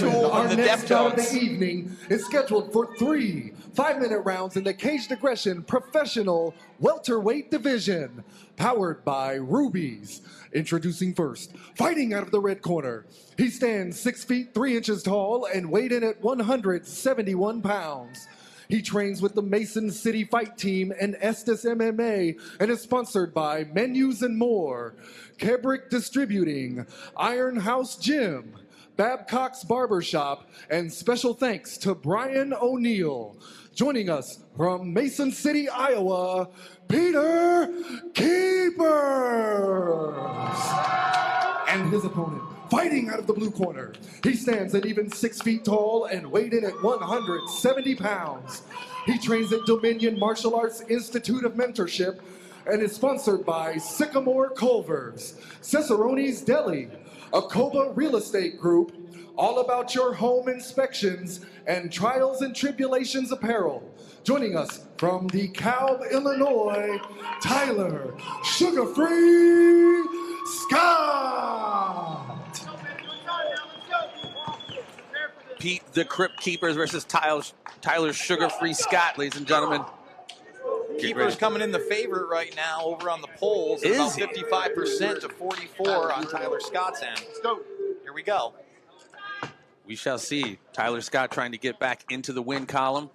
tool our of the next bout of Deftones. the evening is scheduled for 3 5-minute rounds in the Caged Aggression Professional Welterweight Division, powered by Rubies. Introducing first, fighting out of the red corner. He stands 6 feet 3 inches tall and weighed in at 171 pounds. He trains with the Mason City Fight Team and Estus MMA and is sponsored by Menus and More, Kebrick Distributing, Iron House Gym, Babcock's Barbershop, and special thanks to Brian O'Neill. Joining us from Mason City, Iowa, Peter Keepers. And his opponent, fighting out of the blue corner. He stands at even 6 feet tall and weighed in at 170 pounds. He trains at Dominion Martial Arts Institute of Mentorship and is sponsored by Sycamore Culvers, Cicerone's Deli, Akoba Real Estate Group, All About Your Home Inspections, and Trials and Tribulations Apparel. Joining us from DeKalb, Illinois, Tyler Sugar-Free Scott. Pete the Crypt Keepers versus Tyler Sugar-Free Scott, ladies and gentlemen. Keepers coming in the favorite right now over on the polls. At about 55% to 44 on Tyler Scott's end. Here we go. We shall see. Tyler Scott trying to get back into the win column.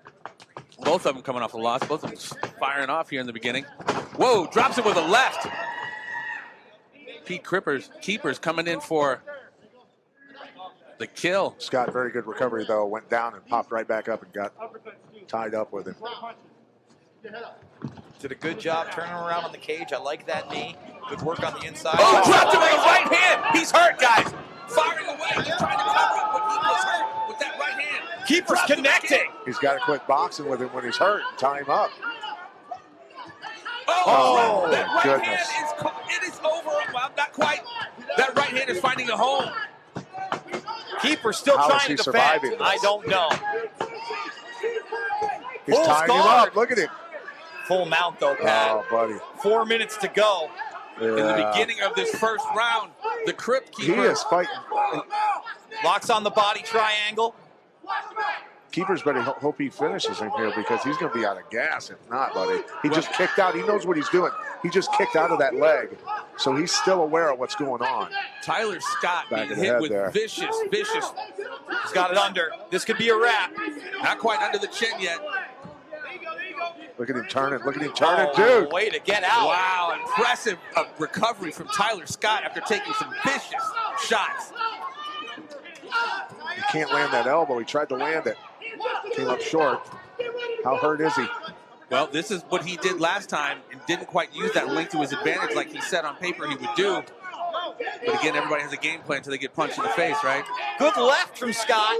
Both of them coming off a loss. Both of them firing off here in the beginning. Whoa, drops it with a left. Pete Keepers coming in for the kill. Scott, very good recovery, though. Went down and popped right back up and got tied up with him. Did a good job turning around on the cage. I like that knee. Good work on the inside. Oh, dropped it with a right hand. He's hurt, guys. Firing away. He's trying to cover it, but he was hurt with that right hand. Keepers connecting. He's got to quit boxing with him when he's hurt and tie him up. Oh, that right goodness. hand it is over. Well, not quite. That right hand is finding a home. Keeper still How is trying he to surviving defend. this? I don't know. He's Full tying him guard. up. Look at him. Full mount though, Pat. Oh, buddy. 4 minutes to go. Yeah. In the beginning of this first round, the Crypt He Keeper is fighting. Locks on the body triangle. Keepers better hope he finishes him here because he's going to be out of gas. If not, buddy. He just kicked out. He knows what he's doing. He just kicked out of that leg. So he's still aware of what's going on. Tyler Scott Back being of the hit head with there. vicious. He's got it under. This could be a wrap. Not quite under the chin yet. Look at him turning. Look at him turning, Oh, dude. way to get out. Wow, impressive recovery from Tyler Scott after taking some vicious shots. He can't land that elbow. He tried to land it. Came up short. How hurt is he? Well, this is what he did last time and didn't quite use that length to his advantage like he said on paper he would do. But again, everybody has a game plan until they get punched in the face, right? Good left from Scott.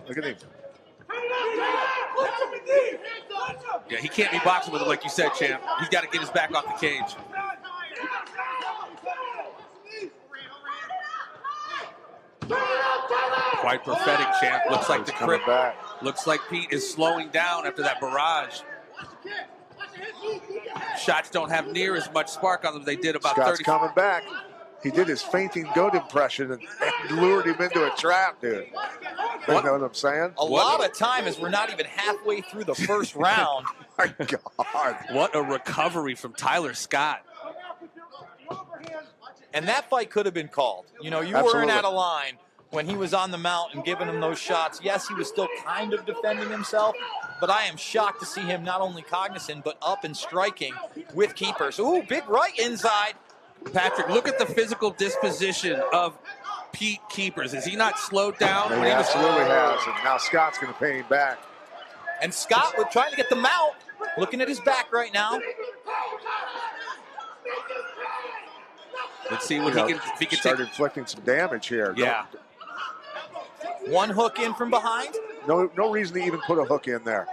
Look at him. Yeah, he can't be boxing with him like you said, champ. He's got to get his back off the cage. Quite prophetic, champ. Looks like the Crypt. Looks like Pete is slowing down after that barrage. Shots don't have near as much spark on them as they did about Scott's 30. coming back. He did his fainting goat impression and lured him into a trap, dude. You know what I'm saying? A lot of time as we're not even halfway through the first round. My God. What a recovery from Tyler Scott. And that fight could have been called. You know, you weren't out of line when he was on the mount and giving him those shots. Yes, he was still kind of defending himself, but I am shocked to see him not only cognizant, but up and striking with Keepers. Ooh, big right inside. Patrick, look at the physical disposition of Pete Keepers. Is he not slowed down? He absolutely has, and now Scott's going to pay him back. And Scott was trying to get the mount, looking at his back right now. Let's see what if he can start take. Inflicting some damage here. Yeah. One hook in from behind. No reason to even put a hook in there.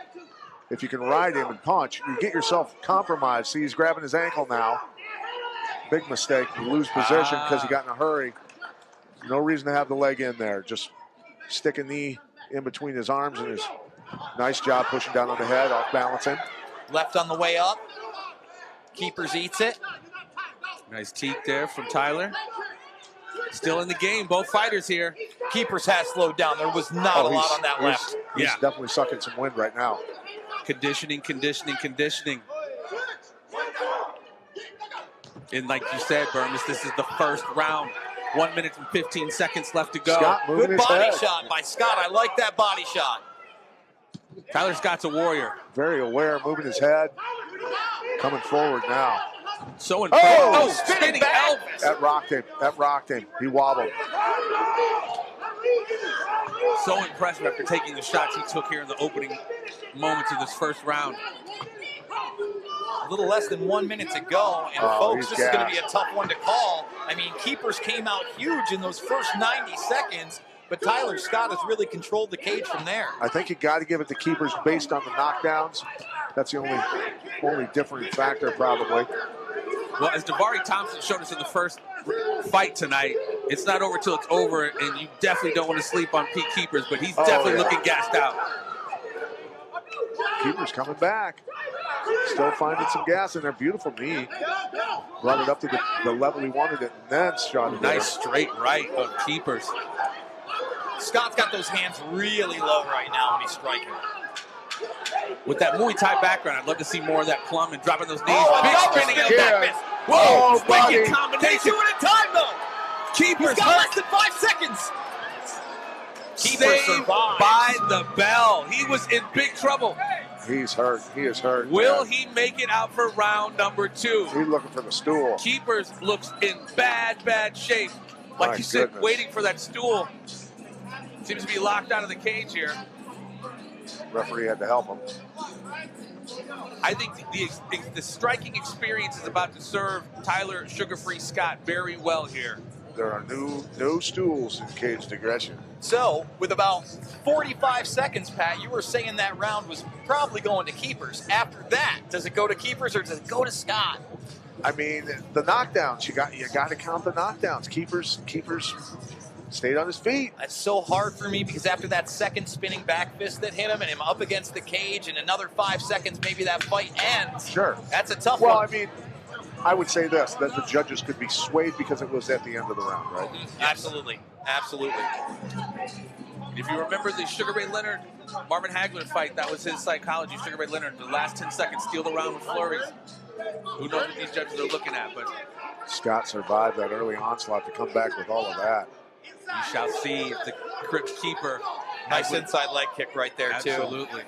If you can ride him and punch, you get yourself compromised. See, he's grabbing his ankle now. Big mistake. You lose position because he got in a hurry. No reason to have the leg in there. Just stick a knee in between his arms and his nice job pushing down on the head, off balancing. Left on the way up. Keepers eats it. Nice teak there from Tyler. Still in the game, both fighters here. Keepers has slowed down. There was not a lot on that left. He's definitely sucking some wind right now. Conditioning. And like you said, Burmis, this is the first round. 1 minute and 15 seconds left to go. Scott moving Good his body head. shot by Scott. I like that body shot. Tyler Scott's a warrior. Very aware, moving his head. Coming forward now. So impressive. Oh, spinning back. Elvis. That rocked him. He wobbled. So impressive after taking the shots he took here in the opening moments of this first round. A little less than 1 minute to go, and folks, this is going to be a tough one to call. I mean, Keepers came out huge in those first 90 seconds, but Tyler Scott has really controlled the cage from there. I think you got to give it to Keepers based on the knockdowns. That's the only different factor, probably. Well, as Davari Thompson showed us in the first fight tonight, it's not over till it's over, and you definitely don't want to sleep on Pete Keepers, but he's definitely looking gassed out. Keepers coming back. Still finding some gas in there. Beautiful knee. Brought it up to the level he wanted it, and then shot it. Nice straight right of Keepers. Scott's got those hands really low right now when he's striking. With that Muay Thai background, I'd love to see more of that plum and dropping those knees. Big spinning spinning back fist. fist. Whoa, buddy. wicked Takes combination. two at a time, though. Keepers He's got less than 5 seconds. saved survives. by the bell. He was in big trouble. He's hurt. He is hurt. Will man. he make it out for round number 2? He's looking for the stool. Keepers looks in bad shape. Like My you said, goodness. waiting for that stool. Seems to be locked out of the cage here. Referee had to help him. I think the striking experience is about to serve Tyler Sugar-Free Scott very well here. There are no stools in caged aggression. So, with about 45 seconds, Pat, you were saying that round was probably going to Keepers. After that, does it go to Keepers or does it go to Scott? I mean, the knockdowns. You got to count the knockdowns. Keepers stayed on his feet. That's so hard for me because after that second spinning back fist that hit him and him up against the cage in another 5 seconds, maybe that fight ends. Sure. That's a tough Well, one. I mean, I would say this, that the judges could be swayed because it was at the end of the round, right? Absolutely. If you remember the Sugar Ray Leonard, Marvin Hagler fight, that was his psychology. Sugar Ray Leonard, the last 10 seconds, steal the round with flurries. Who knows what these judges are looking at, but Scott survived that early onslaught to come back with all of that. we shall see if the Crips keeper. Nice inside leg kick right there, too. Absolutely.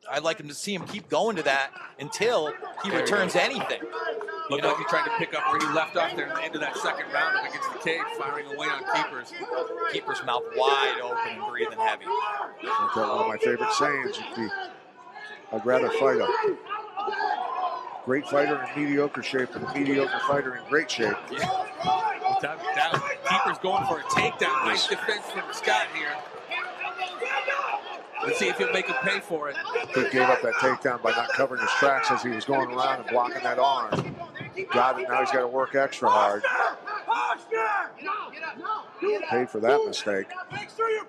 I'd like him to see him keep going to that until he returns anything. Looked like he tried to pick up where he left off there at the end of that second round up against the cage, firing away on Keepers. Keeper's mouth wide open and breathing heavy. I've got one of my favorite sayings. I'd rather fight a great fighter in mediocre shape than a mediocre fighter in great shape. Yeah. Without a doubt. Keeper's going for a takedown. Nice defense from Scott here. Let's see if he'll make him pay for it. He gave up that takedown by not covering his tracks as he was going around and blocking that arm. Got it. Now he's got to work extra hard. Paid for that mistake.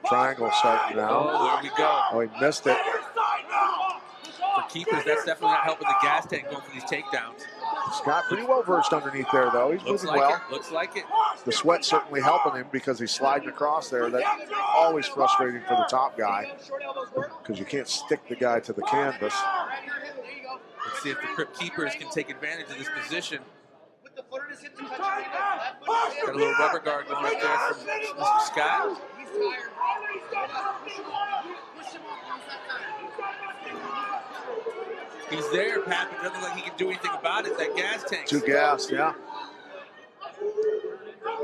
Triangle starting now. Oh, there we go. Oh, he missed it. For Keepers, that's definitely not helping the gas tank going for these takedowns. Scott pretty well versed underneath there, though. He's Looks moving like well. it. Looks like it. The sweat certainly helping him because he's sliding across there. That's always frustrating for the top guy because you can't stick the guy to the canvas. Let's see if the Crip Keepers can take advantage of this position. Got a little rubber guard going up there from Mr. Scott. He's there, Pat, but doesn't look like he can do anything about it. That gas tank. Too gassed, yeah.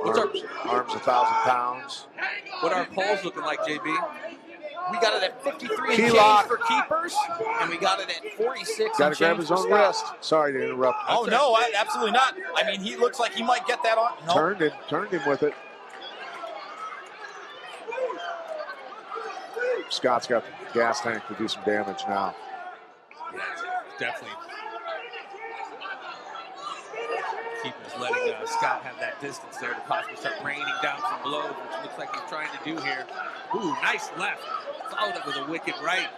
What's our, Arms 1,000 pounds. what are our polls looking like, JB? We got it at 53 and Key change lock. for Keepers, and we got it at 46 Got and to grab change his for own Scott. wrist. Sorry to interrupt. Oh, no, absolutely not. I mean, he looks like he might get that on. No. Turned him with it. Scott's got the gas tank to do some damage now. Definitely. Keepers letting Scott have that distance there to possibly start raining down some blows, which looks like he's trying to do here. Ooh, nice left. Followed up with a wicked right.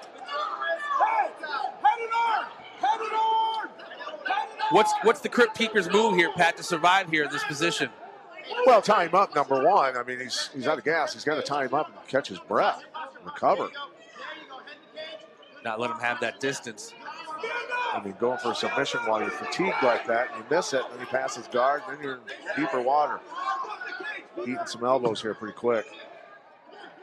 What's the Crip Keepers move here, Pat, to survive here in this position? Well, tie him up, number one. I mean, he's out of gas. He's got to tie him up and catch his breath, recover. Not let him have that distance. I mean, going for a submission while you're fatigued like that, and you miss it, and then you pass his guard, and then you're in deeper water. Eating some elbows here pretty quick.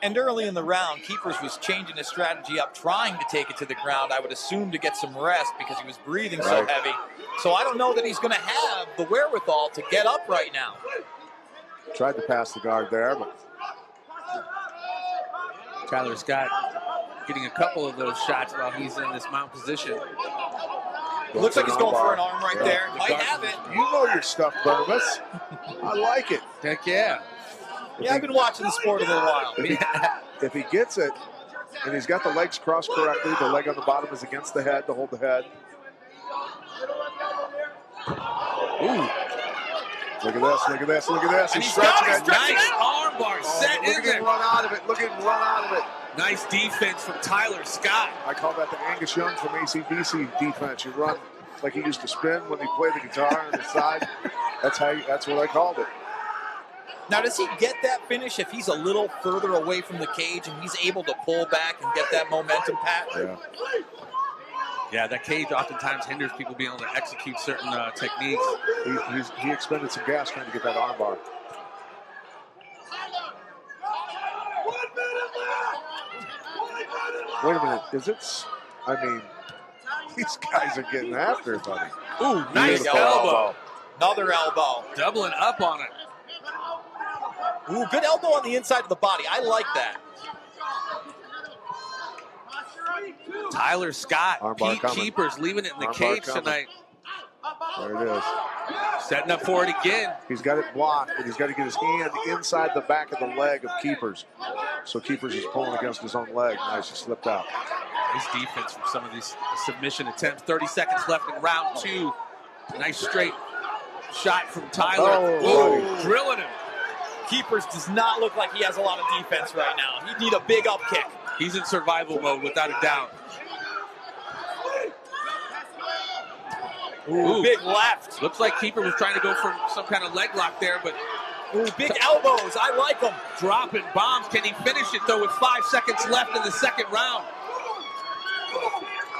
And early in the round, Keepers was changing his strategy up, trying to take it to the ground, I would assume to get some rest because he was breathing so heavy. So I don't know that he's going to have the wherewithal to get up right now. Tried to pass the guard there, but Tyler Scott getting a couple of those shots while he's in this mount position. Looks like he's going for an arm right there. Might have it. You know your stuff, Burvis. I like it. Heck yeah. Yeah, I've been watching the sport a little while. If he gets it, and he's got the legs crossed correctly, the leg on the bottom is against the head to hold the head. Ooh. Look at this, look at this, look at this. And He's he's got stretching it. it. Nice arm bar set Look in at there. him run out of it. Look at him run out of it. Nice defense from Tyler Scott. I call that the Angus Young from AC/DC defense. You run like he used to spin when he played the guitar on the side. That's what I called it. Now, does he get that finish if he's a little further away from the cage and he's able to pull back and get that momentum, Pat? Yeah. Yeah, that cage oftentimes hinders people being able to execute certain techniques. He expended some gas trying to get that arm bar. Wait a minute. Is it? I mean, these guys are getting after it, buddy. Ooh, nice Beautiful elbow. Another elbow. Doubling up on it. Ooh, good elbow on the inside of the body. I like that. Tyler Scott, Armbar Pete coming. Keepers leaving it in the Armbar cage coming. tonight. There it is. Setting up for it again. He's got it blocked, but he's got to get his hand inside the back of the leg of Keepers. So Keepers is pulling against his own leg. Nice, he slipped out. Nice defense from some of these submission attempts. 30 seconds left in round two. Nice straight shot from Tyler. Oh, Ooh, drilling him. Keepers does not look like he has a lot of defense right now. He'd need a big up kick. He's in survival mode without a doubt. Ooh, big left. Looks like Keeper was trying to go for some kind of leg lock there, but Ooh, big elbows. I like them. dropping bombs. Can he finish it, though, with 5 seconds left in the second round?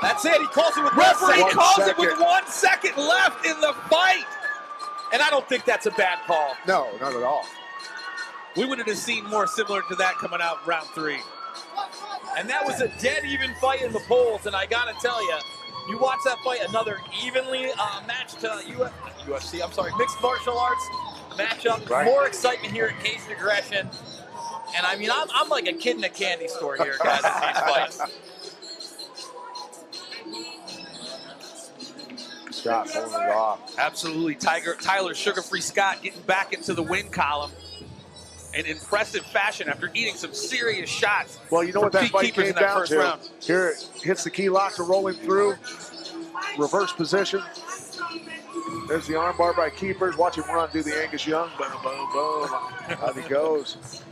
That's it. He calls it with Referee 1 second. calls it with 1 second left in the fight. And I don't think that's a bad call. No, not at all. We would have seen more similar to that coming out round three. And that was a dead even fight in the polls. And I got to tell you, you watch that fight, another evenly matched UFC, I'm sorry, mixed martial arts matchup. Right. More excitement here at Caged Aggression. And I mean, I'm like a kid in a candy store here, guys, at these fights. Scott pulling it off. Absolutely. Tyler Sugar-Free Scott getting back into the win column in impressive fashion after eating some serious shots. Well, you know what from that Pete fight Keepers came in that down first to? round. Here it hits the key lock to roll him through. Reverse position. There's the arm bar by Keepers. Watch him run, do the Angus Young. Boom, boom, boom. Out he goes.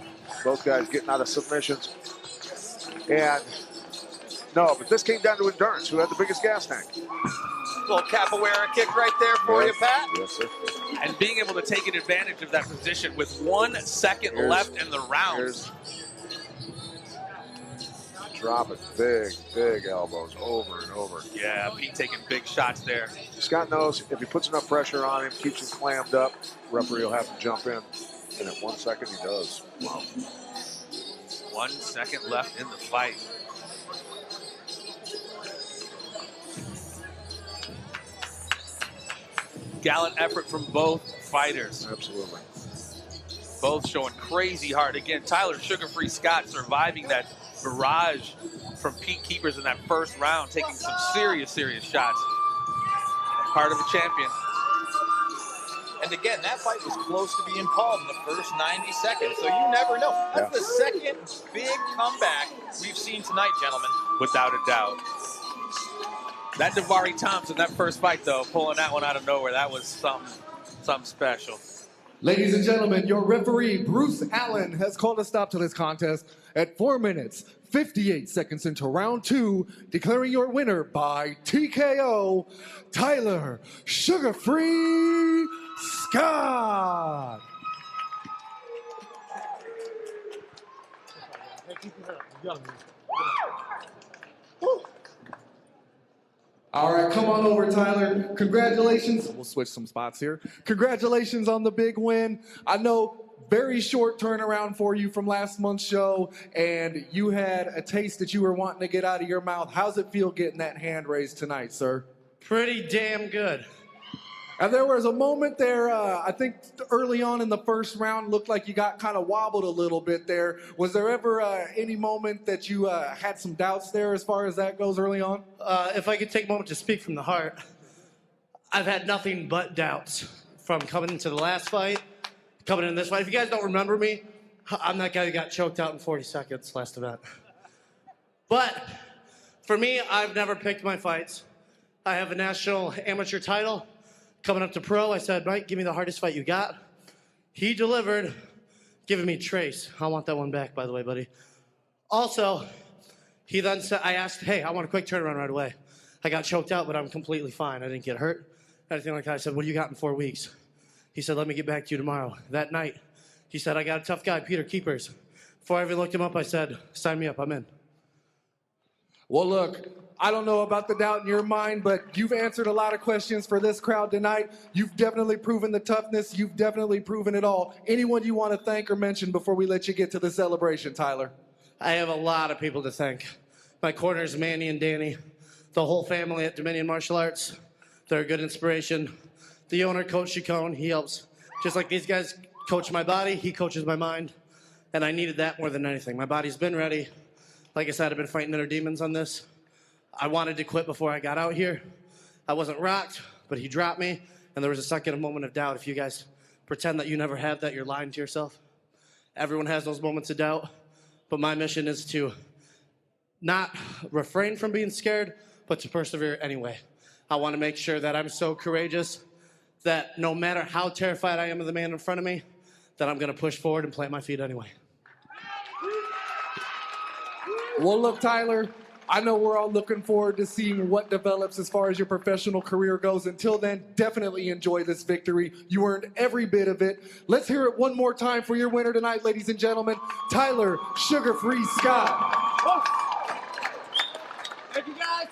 Both guys getting out of submissions. And no, but this came down to endurance. Who had the biggest gas tank? Little capoeira kick right there for you, Pat. Yes, sir. And being able to take advantage of that position with 1 second left in the round. Here's dropping big elbows over and over. Yeah, Pete taking big shots there. Scott knows if he puts enough pressure on him, keeps him clammed up, referee will have to jump in. And at 1 second, he does. Wow. 1 second left in the fight. Gallant effort from both fighters. Absolutely. Both showing crazy hard. Again, Tyler Sugar-Free Scott surviving that barrage from Pete Keepers in that first round, taking some serious shots. Part of a champion. And again, that fight was close to being called in the first 90 seconds, so you never know. That's the second big comeback we've seen tonight, gentlemen. Without a doubt. That Davari Thompson, that first fight, though, pulling that one out of nowhere, that was something special. Ladies and gentlemen, your referee, Bruce Allen, has called a stop to this contest at 4 minutes, 58 seconds into round two, declaring your winner by TKO, Tyler Sugar-Free Scott. All right, come on over, Tyler. Congratulations. We'll switch some spots here. Congratulations on the big win. I know very short turnaround for you from last month's show, and you had a taste that you were wanting to get out of your mouth. How's it feel getting that hand raised tonight, sir? Pretty damn good. And there was a moment there, I think early on in the first round, looked like you got kind of wobbled a little bit there. Was there ever any moment that you had some doubts there as far as that goes early on? If I could take a moment to speak from the heart, I've had nothing but doubts from coming into the last fight, coming in this fight. If you guys don't remember me, I'm that guy who got choked out in 40 seconds last event. But for me, I've never picked my fights. I have a national amateur title. Coming up to pro, I said, Mike, give me the hardest fight you got. He delivered, giving me Trace. I want that one back, by the way, buddy. Also, he then said, I asked, hey, I want a quick turnaround right away. I got choked out, but I'm completely fine. I didn't get hurt, anything like that. I said, what do you got in 4 weeks? He said, let me get back to you tomorrow. That night, he said, I got a tough guy, Peter Keepers. Before I even looked him up, I said, sign me up, I'm in. Well, look, I don't know about the doubt in your mind, but you've answered a lot of questions for this crowd tonight. You've definitely proven the toughness. You've definitely proven it all. Anyone you want to thank or mention before we let you get to the celebration, Tyler? I have a lot of people to thank. My corners, Manny and Danny, the whole family at Dominion Martial Arts. They're a good inspiration. The owner, Coach Chacon, he helps. Just like these guys coach my body, he coaches my mind. And I needed that more than anything. My body's been ready. Like I said, I've been fighting inner demons on this. I wanted to quit before I got out here. I wasn't rocked, but he dropped me, and there was a second, a moment of doubt. If you guys pretend that you never have that, you're lying to yourself. Everyone has those moments of doubt, but my mission is to not refrain from being scared, but to persevere anyway. I want to make sure that I'm so courageous that no matter how terrified I am of the man in front of me, that I'm going to push forward and plant my feet anyway. Well, look, Tyler, I know we're all looking forward to seeing what develops as far as your professional career goes. Until then, definitely enjoy this victory. You earned every bit of it. Let's hear it one more time for your winner tonight, ladies and gentlemen, Tyler Sugar-Free Scott. Thank you, guys.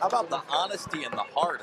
How about the honesty and the heart?